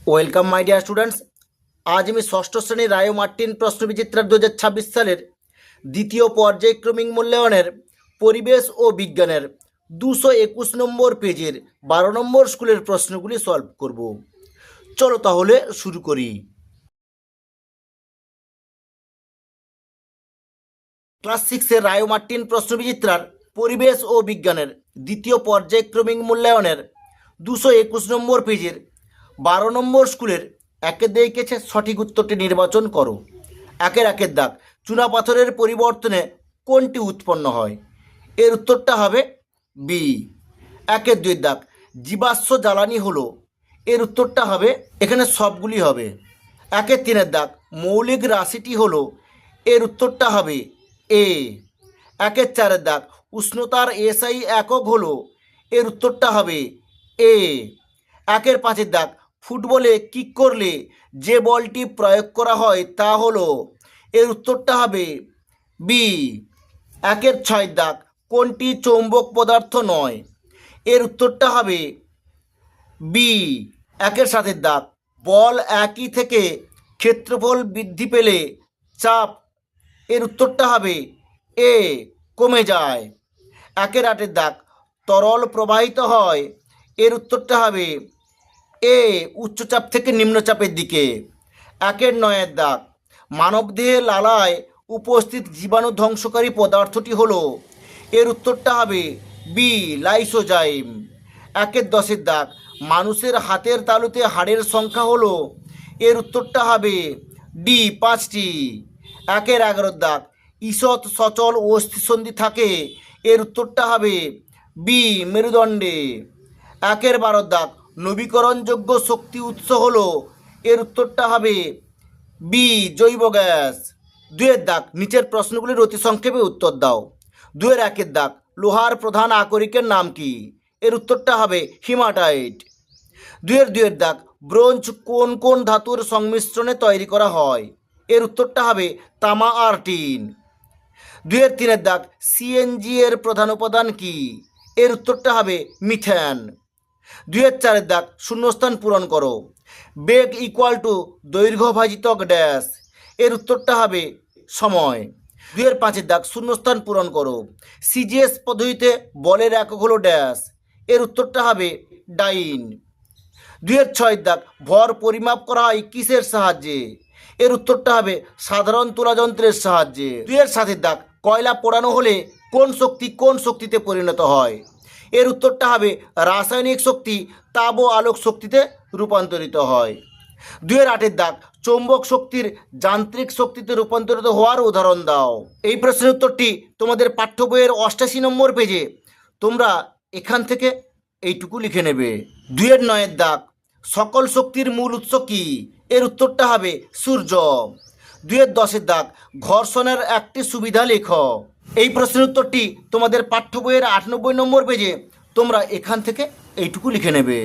Welcome my dear students. আজ আমি ষষ্ঠ শ্রেণীর রায় ও মার্টিন প্রশ্নবিচিত্রার 2026 সালের দ্বিতীয় পর্যায়ক্রমিক মূল্যায়নের পরিবেশ ও বিজ্ঞানের 221 নম্বর পেজের 12 নম্বর স্কুলের প্রশ্নগুলি সলভ করব। চলো তাহলে শুরু করি। ক্লাস 6-এর রায় ও মার্টিন প্রশ্নবিচিত্রার পরিবেশ ও বিজ্ঞানের দ্বিতীয় পর্যায়ক্রমিক মূল্যায়নের 221 নম্বর পেজের 12 নম্বর স্কুলের একের দেখেছে সঠিক উত্তরটি নির্বাচন করো। একের দাগ, চুনাপাথরের পরিবর্তনে কোনটি উৎপন্ন হয়? এর উত্তরটা হবে বি। একের দুই দাগ, জীবাশ্ম জ্বালানি হলো, এর উত্তরটা হবে, এখানে সবগুলি হবে। একের তিনের দাগ, মৌলিক রাশিটি হলো, এর উত্তরটা হবে এ। একের চারের দাগ, উষ্ণতার এসআই একক হলো, এর উত্তরটা হবে এ। একের পাঁচের দাগ, ফুটবলে কিক করলে যে বলটি প্রয়োগ করা হয় তা হলো, এর উত্তরটা হবে বি। একের ছয় দাগ, কোনটি চৌম্বক পদার্থ নয়? এর উত্তরটা হবে বি। একের সাতের দাগ, বল একই থেকে ক্ষেত্রফল বৃদ্ধি পেলে চাপ, এর উত্তরটা হবে এ, কমে যায়। একের আটের দাগ, তরল প্রবাহিত হয়, এর উত্তরটা হবে এ, উচ্চচাপ থেকে নিম্নচাপের দিকে। একের নয়ের দাগ, মানবদেহে লালায় উপস্থিত জীবাণু ধ্বংসকারী পদার্থটি হলো, এর উত্তরটা হবে বি, লাইসোজাইম। একের দশের দাগ, মানুষের হাতের তালুতে হাড়ের সংখ্যা হলো, এর উত্তরটা হবে ডি, 5টি। একের 11 দাগ, ঈষৎ সচল অস্থিসন্ধি থাকে, এর উত্তরটা হবে বি, মেরুদণ্ডে। একের 12 দাগ, নবীকরণযোগ্য শক্তি উৎস হলো, এর উত্তরটা হবে বি, জৈব গ্যাস। দুয়ের দাগ, নিচের প্রশ্নগুলির অতি সংক্ষেপে উত্তর দাও। দুয়ের একের দাগ, লোহার প্রধান আকরিকের নাম কি? এর উত্তরটা হবে হিমাটাইট। দুয়ের দাগ, ব্রোঞ্জ কোন কোন ধাতুর সংমিশ্রণে তৈরি করা হয়? এর উত্তরটা হবে তামা আর টিন। দুয়ের তিনের দাগ, সিএনজি এর প্রধান উপাদান কি? এর উত্তরটা হবে মিথেন। দুয়ের চারের দাগ, শূন্যস্থান পূরণ করো। বেগ ইকুয়াল টু দৈর্ঘ্য ভাজিতক ড্যাশ, এর উত্তরটা হবে সময়। দুয়ের পাঁচের দাগ, শূন্যস্থান পূরণ করো। সিজিএস পদ্ধতিতে বলের একক হলো ড্যাশ, এর উত্তরটা হবে ডাইন। দুয়ের ছয়ের দাগ, ভর পরিমাপ করা হয় কিসের সাহায্যে? এর উত্তরটা হবে সাধারণ তুলাযন্ত্রের সাহায্যে। দুয়ের সাতের দাগ, কয়লা পোড়ানো হলে কোন শক্তি কোন শক্তিতে পরিণত হয়? এর উত্তরটা হবে রাসায়নিক শক্তি তাপ ও আলোক শক্তিতে রূপান্তরিত হয়। দুয়ের আটের দাগ, চৌম্বক শক্তির যান্ত্রিক শক্তিতে রূপান্তরিত হওয়ার উদাহরণ দাও। এই প্রশ্নের উত্তরটি তোমাদের পাঠ্য বইয়ের 88 নম্বর পেজে, তোমরা এখান থেকে এইটুকু লিখে নেবে। দুয়ের নয়ের দাগ, সকল শক্তির মূল উৎস কি? এর উত্তরটা হবে সূর্য। দুয়ের দশের দাগ, ঘর্ষণের একটি সুবিধা লেখ। এই প্রশ্নের উত্তরটি তোমাদের পাঠ্য বইয়ের 98 নম্বর পেজে, তোমরা এখান থেকে এইটুকু লিখে নেবে।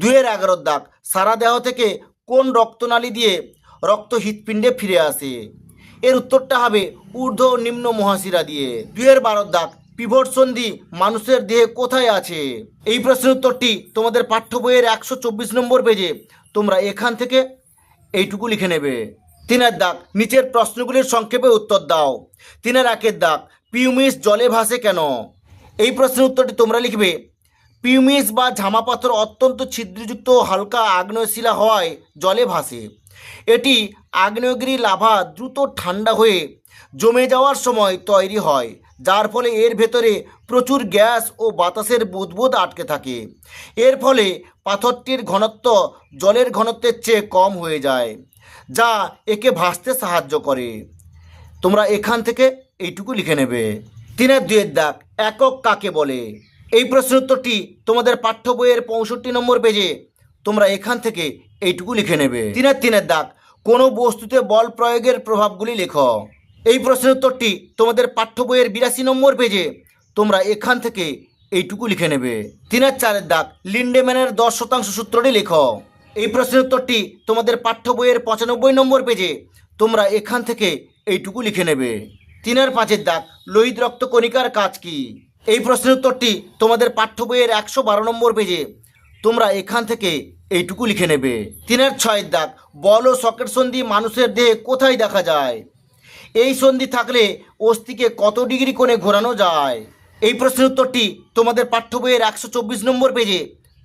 দুয়ের 11 দাগ, সারা দেহ থেকে কোন রক্তনালী দিয়ে রক্ত হৃৎপিণ্ডে ফিরে আসে? এর উত্তরটা হবে ঊর্ধ্ব ও নিম্ন মহাশিরা দিয়ে। দুয়ের 12 দাগ, পিভট সন্ধি মানুষের দেহে কোথায় আছে? এই প্রশ্নের উত্তরটি তোমাদের পাঠ্য বইয়ের 124 নম্বর পেজে, তোমরা এখান থেকে এইটুকু লিখে নেবে। তিনের দাগ, নিচের প্রশ্নগুলির সংক্ষেপে উত্তর দাও। তিনের একের দাগ, পিউমিস জলে ভাসে কেন? এই প্রশ্নের উত্তরটি তোমরা লিখবে, পিউমিস বা ঝামা পাথর অত্যন্ত ছিদ্রযুক্ত হালকা আগ্নেয়শিলা হওয়ায় জলে ভাসে। এটি আগ্নেয়গিরি লাভা দ্রুত ঠান্ডা হয়ে জমে যাওয়ার সময় তৈরি হয়, যার ফলে এর ভেতরে প্রচুর গ্যাস ও বাতাসের বুদবুদ আটকে থাকে। এর ফলে পাথরটির ঘনত্ব জলের ঘনত্বের চেয়ে কম হয়ে যায়, যা একে ভাসতে সাহায্য করে। তোমরা এখান থেকে এইটুকু লিখে নেবে। তিনের দুয়ের দাগ, একক কাকে বলে? এই প্রশ্নের উত্তরটি তোমাদের পাঠ্য বইয়ের 65 নম্বর পেজে, তোমরা এখান থেকে এইটুকু লিখে নেবে। তিনের দাগ, কোনো বস্তুতে বল প্রয়োগের প্রভাবগুলি লেখো। এই প্রশ্নের উত্তরটি তোমাদের পাঠ্য বইয়ের 82 নম্বর পেজে, তোমরা এখান থেকে এইটুকু লিখে নেবে। তিনের চারের দাগ, লিন্ডেম্যানের 10% সূত্রটি লেখো। এই প্রশ্নের উত্তরটি তোমাদের পাঠ্য বইয়ের 95 নম্বর পেজে, তোমরা এখান থেকে এইটুকু লিখে নেবে। তিনের পাঁচের দাগ, লোহিত রক্ত কণিকার কাজ কি? এই প্রশ্নের উত্তরটি তোমাদের পাঠ্য বইয়ের 112 নম্বর পেজে, তোমরা এখান থেকে এইটুকু লিখে নেবে। 3-6 দাগ, বল ও সকেট সন্ধি মানুষের দেহে কোথায় দেখা যায়? এই সন্ধি থাকলে অস্থিকে কত ডিগ্রি কোণে ঘোরানো যায়? এই প্রশ্নের উত্তরটি তোমাদের পাঠ্য বইয়ের 124 নম্বর পেজে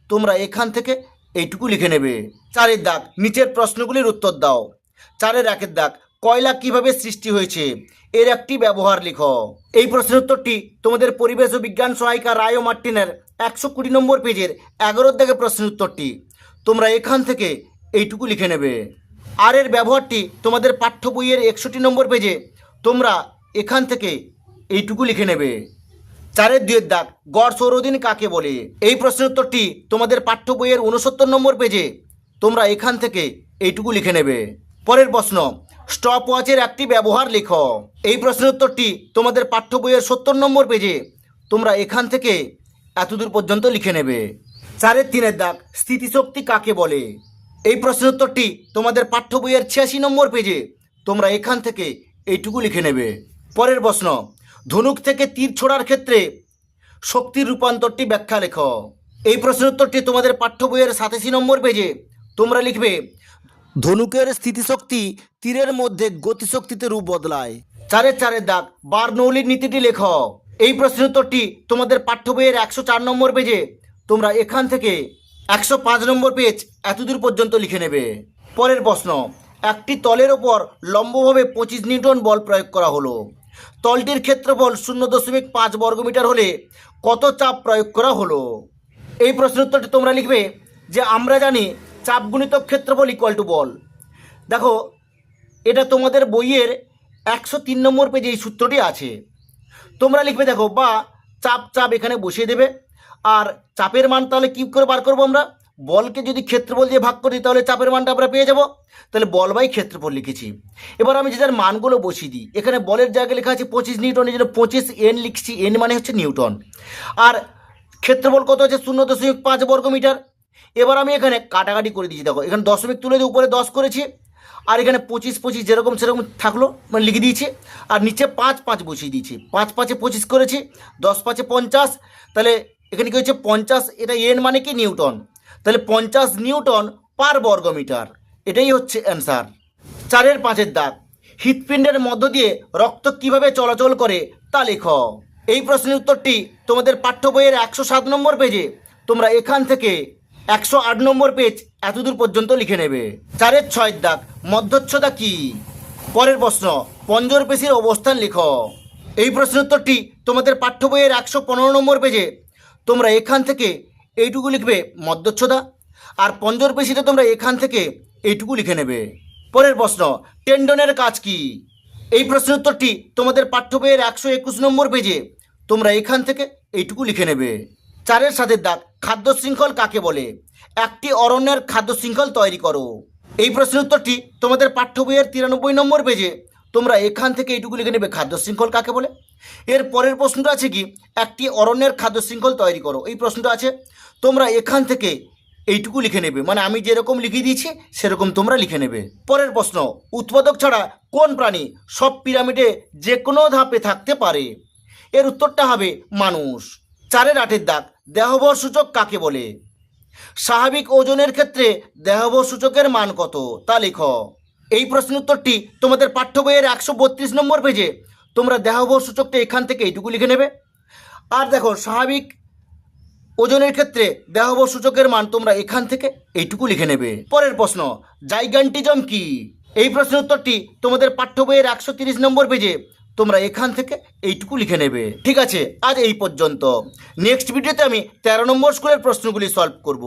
তোমরা এখান থেকে এইটুকু লিখে নেবে। 4 দাগ, নিচের প্রশ্নগুলির উত্তর দাও। 4-1 দাগ, কয়লা কিভাবে সৃষ্টি হয়েছে? এর একটি ব্যবহার লিখো। এই প্রশ্নের উত্তরটি তোমাদের পরিবেশ ও বিজ্ঞান সহায়িকা রায় ও মার্টিনের 120 নম্বর পেজের 11 দাগের প্রশ্নের উত্তরটি তোমরা এখান থেকে এইটুকু লিখে নেবে। আর এর ব্যবহারটি তোমাদের পাঠ্য বইয়ের 61 নম্বর পেজে তোমরা এখান থেকে এইটুকু লিখে নেবে। 4-2 দাগ, গড় সৌরদিন কাকে বলে? এই প্রশ্নের উত্তরটি তোমাদের পাঠ্য বইয়ের 69 নম্বর পেজে তোমরা এখান থেকে এইটুকু লিখে নেবে। পরের প্রশ্ন, স্টপ ওয়াচের একটি ব্যবহার লেখো। এই প্রশ্নের উত্তরটি তোমাদের পাঠ্য বইয়ের 70 নম্বর পেজে তোমরা এখান থেকে এতদূর পর্যন্ত লিখে নেবে। 4-3 দাগ, স্থিতিশক্তি কাকে বলে? এই প্রশ্নের উত্তরটি তোমাদের পাঠ্য বইয়ের 86 নম্বর পেজে তোমরা এখান থেকে এইটুকু লিখে নেবে। পরের প্রশ্ন, ধনুক থেকে তীর ছোড়ার ক্ষেত্রে শক্তির রূপান্তরটি ব্যাখ্যা লেখো। এই প্রশ্নের উত্তরটি তোমাদের পাঠ্য বইয়ের 87 নম্বর পেজে তোমরা লিখবে, ধনুকের স্থিতিশক্তি তীরের মধ্যে গতিশক্তিতে রূপ বদলায়। 4-4 দাগ, বার্নৌলির নীতিটি লেখো। এই প্রশ্নের উত্তরটি তোমাদের পাঠ্য বইয়ের 104 নম্বর পেজে তোমরা এখান থেকে 105 নম্বর পেজ এতদূর পর্যন্ত লিখে নেবে। পরের প্রশ্ন, একটি তলের ওপর লম্বভাবে 25 নিউটন বল প্রয়োগ করা হলো। তলটির ক্ষেত্রফল 0.5 বর্গমিটার হলে কত চাপ প্রয়োগ করা হলো? এই প্রশ্নের উত্তরটি তোমরা লিখবে যে আমরা জানি চাপ গুণিতক ক্ষেত্রফল ইকুয়াল টু বল। দেখো, এটা তোমাদের বইয়ের 103 নম্বর পেজে এই সূত্রটি আছে। তোমরা লিখবে, দেখো, বা চাপ এখানে বসিয়ে দেবে। আর চাপের মান তাহলে কী করে বার করবো? আমরা বলকে যদি ক্ষেত্রফল দিয়ে ভাগ করি তাহলে চাপের মানটা আমরা পেয়ে যাব। তাহলে বল বাই ক্ষেত্রফল লিখেছি। এবার আমি যে যার মানগুলো বসিয়ে দিই। এখানে বলের জায়গায় লেখা আছে 25 নিউটন, এই জন্য 25 N লিখছি। N মানে হচ্ছে নিউটন। আর ক্ষেত্রফল কত হচ্ছে? 0.5 বর্গমিটার। এবার আমি এখানে কাটাকাটি করে দিয়েছি। দেখো, এখানে দশমিক তুলে দিয়ে উপরে 10 করেছি। আর এখানে 25 যেরকম সেরকম থাকলো, মানে লিখে দিয়েছি। আর নিচে 5 বসিয়ে দিয়েছি। 5 25 করেছি, 10 50। তাহলে এখানে কী হচ্ছে? 50, এটা N মানে কি? নিউটন। তাহলে 50 নিউটন পার বর্গমিটার। এটাই হচ্ছে অ্যান্সার। 4-5 দাগ, হৃৎপিণ্ডের মধ্য দিয়ে রক্ত কিভাবে চলাচল করে তা লেখো। এই প্রশ্নের উত্তরটি তোমাদের পাঠ্য বইয়ের 107 নম্বর পেজে তোমরা এখান থেকে 108 নম্বর পেজ এতদূর পর্যন্ত লিখে নেবে। 4-6 দাগ, মধ্যচ্ছদা কি? পরের প্রশ্ন, পঞ্জর পেশির অবস্থান লেখো। এই প্রশ্নের উত্তরটি তোমাদের পাঠ্য বইয়ের 115 নম্বর পেজে তোমরা এখান থেকে এইটুকু লিখবে মধ্যচ্ছদা। আর পঞ্জর পেশিটা তোমরা এখান থেকে এইটুকু লিখে নেবে। পরের প্রশ্ন, টেন্ডনের কাজ কি? এই প্রশ্নের উত্তরটি তোমাদের পাঠ্য বইয়ের 121 নম্বর পেজে তোমরা এখান থেকে এইটুকু লিখে নেবে। 4-7 দাগ, খাদ্য শৃঙ্খল কাকে বলে? একটি অরণ্যের খাদ্য শৃঙ্খল তৈরি করো। এই প্রশ্নের উত্তরটি তোমাদের পাঠ্য বইয়ের 93 নম্বর পেজে তোমরা এখান থেকে এইটুকু লিখে নেবে, খাদ্য শৃঙ্খল কাকে বলে। এর পরের প্রশ্নটা আছে কি? একটি অরণ্যের খাদ্য শৃঙ্খল তৈরি করো। এই প্রশ্নটা আছে, তোমরা এখান থেকে এইটুকু লিখে নেবে। মানে আমি যেরকম লিখে দিয়েছি সেরকম তোমরা লিখে নেবে। পরের প্রশ্ন, উৎপাদক ছাড়া কোন প্রাণী সব পিরামিডে যে কোনো ধাপে থাকতে পারে? এর উত্তরটা হবে মানুষ। 4-8 দাগ, দেহভর সূচক কাকে বলে? স্বাভাবিক ওজনের ক্ষেত্রে দেহভর সূচকের মান কত তা লেখো। এই প্রশ্নের উত্তরটি তোমাদের পাঠ্য বইয়ের 132 নম্বর পেজে তোমরা দেহভর সূচকটা এখান থেকে এইটুকু লিখে নেবে। আর দেখো, স্বাভাবিক ওজনের ক্ষেত্রে দেহভর সূচকের মান তোমরা এখান থেকে এইটুকু লিখে নেবে। পরের প্রশ্ন, জাইগান্টিজম কি? এই প্রশ্নের উত্তরটি তোমাদের পাঠ্য বইয়ের 130 নম্বর পেজে তোমরা এখান থেকে এইটুকু লিখে নেবে। ঠিক আছে, আজ এই পর্যন্ত। নেক্সট ভিডিওতে আমি 13 নম্বর স্কুলের প্রশ্নগুলি সলভ করব।